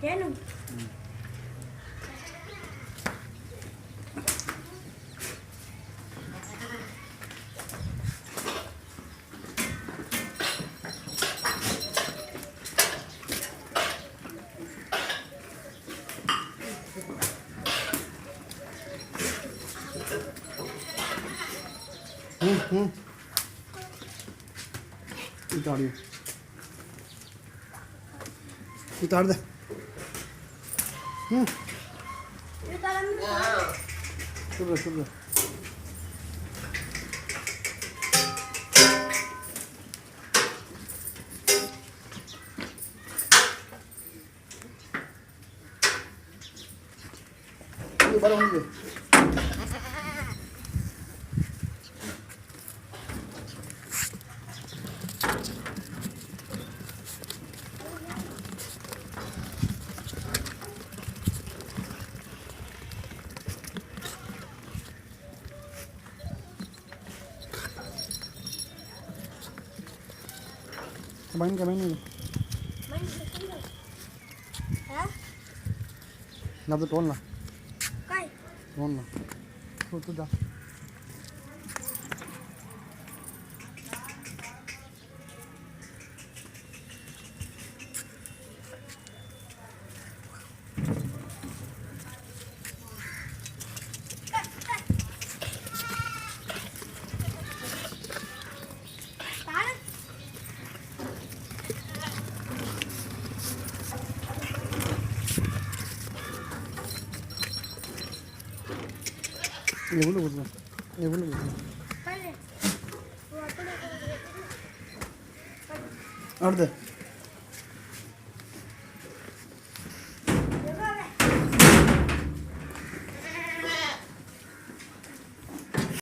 ಏನು उतार दे। शुक्र शुक्र बरं होऊन main ka main ha na to ton na काय ton na tu da ये बोलो काय रे तू आपण अर्ध